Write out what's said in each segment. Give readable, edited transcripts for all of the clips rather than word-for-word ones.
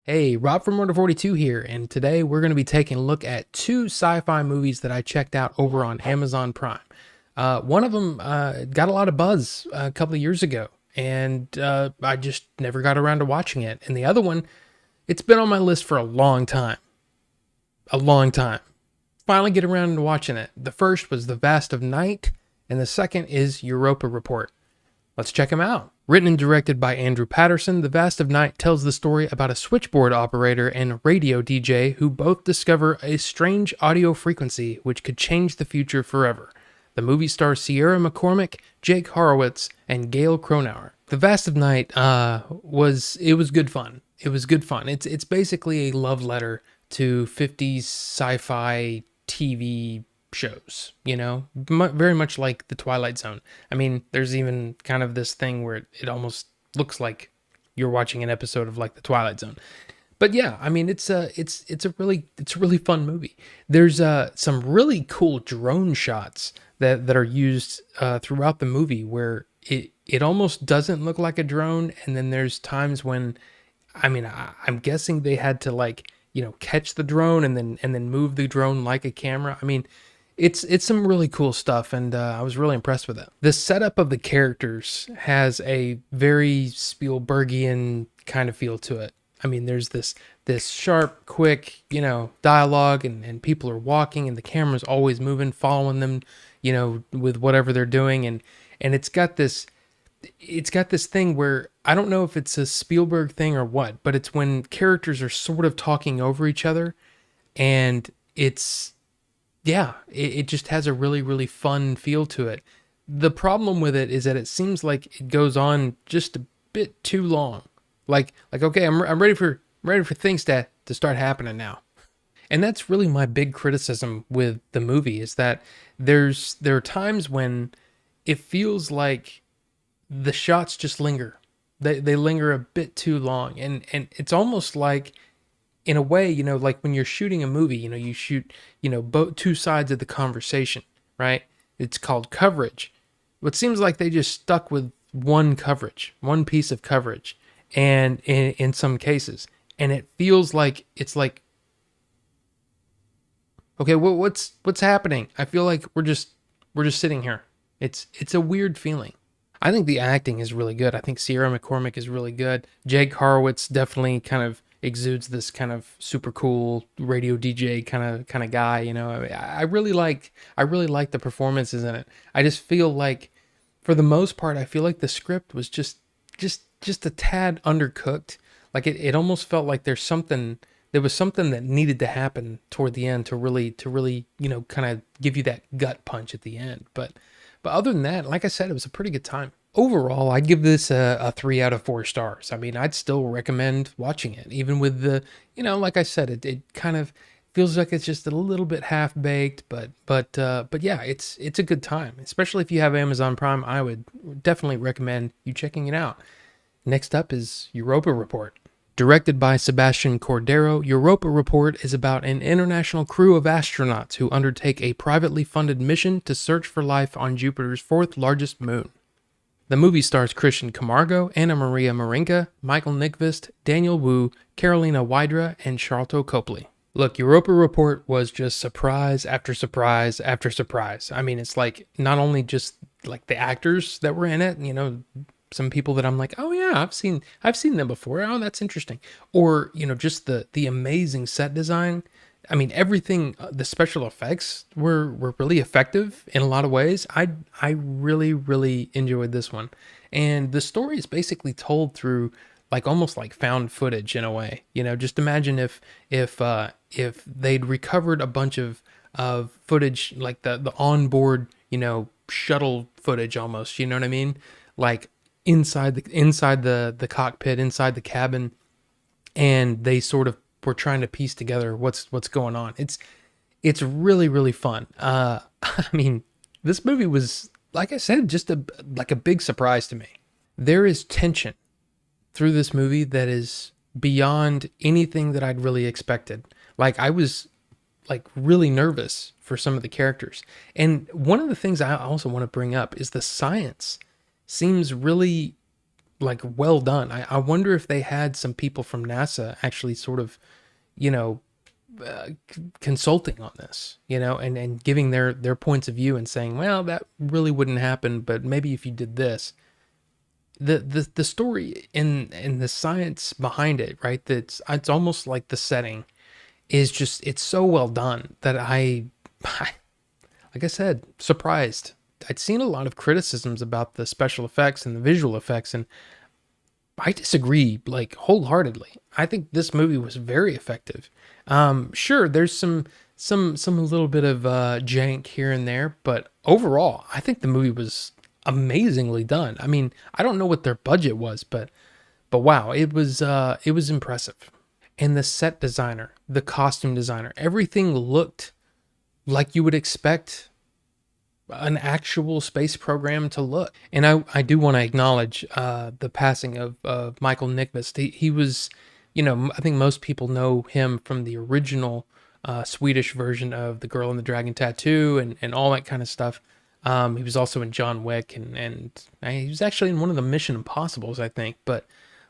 Hey, Rob from Order 42 here, and today we're going to be taking a look at two sci-fi movies that I checked out over on Amazon Prime. One of them got a lot of buzz a couple of years ago, and I just never got around to watching it. And the other one, it's been on my list for a long time. A long time. Finally get around to watching it. The first was The Vast of Night, and the second is Europa Report. Let's check them out. Written and directed by Andrew Patterson, The Vast of Night tells the story about a switchboard operator and radio DJ who both discover a strange audio frequency which could change the future forever. The movie stars Sierra McCormick, Jake Horowitz, and Gail Cronauer. The Vast of Night was good fun. It was good fun. It's basically a love letter to 50s sci-fi TV shows, very much like The Twilight Zone. I mean, there's even kind of this thing where it almost looks like you're watching an episode of like The Twilight Zone. But yeah, I mean, it's a really fun movie. There's some really cool drone shots that are used throughout the movie where it almost doesn't look like a drone, and then there's times when, I mean, I'm guessing they had to catch the drone and then move the drone like a camera. I mean, it's some really cool stuff, and I was really impressed with it. The setup of the characters has a very Spielbergian kind of feel to it. I mean, there's this sharp, quick, dialogue, and people are walking, and the camera's always moving, following them, with whatever they're doing, and it's got this thing where I don't know if it's a Spielberg thing or what, but it's when characters are sort of talking over each other, and it just has a really, really fun feel to it. The problem with it is that it seems like it goes on just a bit too long. Okay, I'm ready for things to start happening now. And that's really my big criticism with the movie is that there are times when it feels like the shots just linger. They linger a bit too long, and it's almost like, in a way, like when you're shooting a movie, you shoot, both two sides of the conversation, right? It's called coverage. It seems like they just stuck with one piece of coverage, and in some cases, and it feels like it's like, okay, what's happening? I feel like we're just sitting here. It's a weird feeling. I think the acting is really good. I think Sierra McCormick is really good. Jake Horowitz definitely kind of exudes this kind of super cool radio DJ kind of guy. I really like the performances in it. I just feel like, for the most part, I feel like the script was just a tad undercooked. Like it almost felt like there was something that needed to happen toward the end to really kind of give you that gut punch at the end. But other than that, like I said, it was a pretty good time. Overall, I'd give this a 3 out of 4 stars. I mean, I'd still recommend watching it, even with like I said, it kind of feels like it's just a little bit half baked, but yeah, it's a good time, especially if you have Amazon Prime. I would definitely recommend you checking it out. Next up is Europa Report. Directed by Sebastian Cordero, Europa Report is about an international crew of astronauts who undertake a privately funded mission to search for life on Jupiter's fourth largest moon. The movie stars Christian Camargo, Anamaria Marinca, Michael Nyqvist, Daniel Wu, Karolina Wydra, and Sharlto Copley. Look, Europa Report was just surprise after surprise after surprise. I mean, it's like not only just like the actors that were in it, some people that I'm like, oh yeah, I've seen them before. Oh, that's interesting. Or, just the amazing set design. I mean, everything, the special effects were really effective in a lot of ways. I really, really enjoyed this one. And the story is basically told through like almost like found footage in a way. Just imagine if they'd recovered a bunch of footage, like the onboard, shuttle footage almost, you know what I mean? Like inside the cockpit, inside the cabin, and they sort of were trying to piece together what's going on. It's really, really fun. I mean, this movie was, like I said, just a big surprise to me. There is tension through this movie that is beyond anything that I'd really expected. Like, I was like really nervous for some of the characters. And one of the things I also want to bring up is the science seems really like well done. I wonder if they had some people from NASA actually sort of, you know, consulting on this, and giving their points of view and saying, well, that really wouldn't happen, but maybe if you did this. The story and the science behind it, right? That's it's almost like the setting is just it's so well done that like I said, surprised. I'd seen a lot of criticisms about the special effects and the visual effects, and I disagree like wholeheartedly. I think this movie was very effective. Sure, there's some little bit of jank here and there, but overall, I think the movie was amazingly done. I mean, I don't know what their budget was, but wow, it was impressive. And the set designer, the costume designer, everything looked like you would expect an actual space program to look. And I do want to acknowledge the passing of Michael Nyqvist. He was, I think most people know him from the original Swedish version of The Girl and the Dragon Tattoo and all that kind of stuff. He was also in John Wick and he was actually in one of the Mission Impossibles, I think. But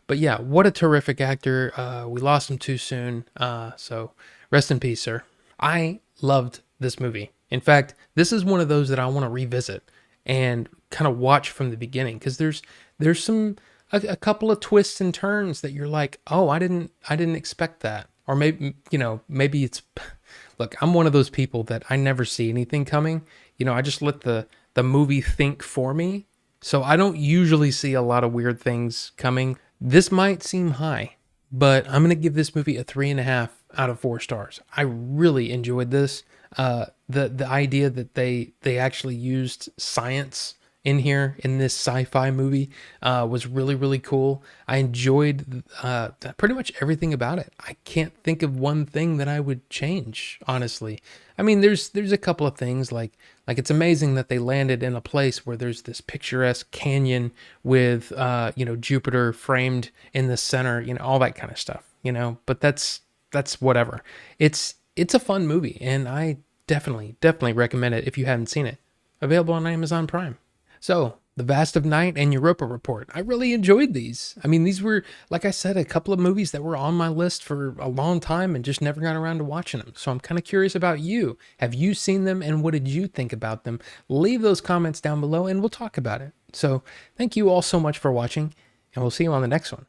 yeah, what a terrific actor. We lost him too soon. So rest in peace, sir. I loved this movie. In fact, this is one of those that I want to revisit and kind of watch from the beginning because there's a couple of twists and turns that you're like, oh, I didn't expect that, or maybe it's look, I'm one of those people that I never see anything coming. I just let the movie think for me, so I don't usually see a lot of weird things coming. This might seem high, but I'm gonna give this movie a 3.5 out of 4 stars. I really enjoyed this. The idea that they actually used science in here in this sci-fi movie was really, really cool. I enjoyed pretty much everything about it. I can't think of one thing that I would change, honestly. I mean, there's a couple of things like it's amazing that they landed in a place where there's this picturesque canyon with Jupiter framed in the center, all that kind of stuff, but that's whatever. It's a fun movie, and I definitely recommend it if you haven't seen it. Available on Amazon Prime. So, The Vast of Night and Europa Report. I really enjoyed these. I mean, these were, like I said, a couple of movies that were on my list for a long time and just never got around to watching them. So I'm kind of curious about you. Have you seen them, and what did you think about them? Leave those comments down below and we'll talk about it. So thank you all so much for watching, and we'll see you on the next one.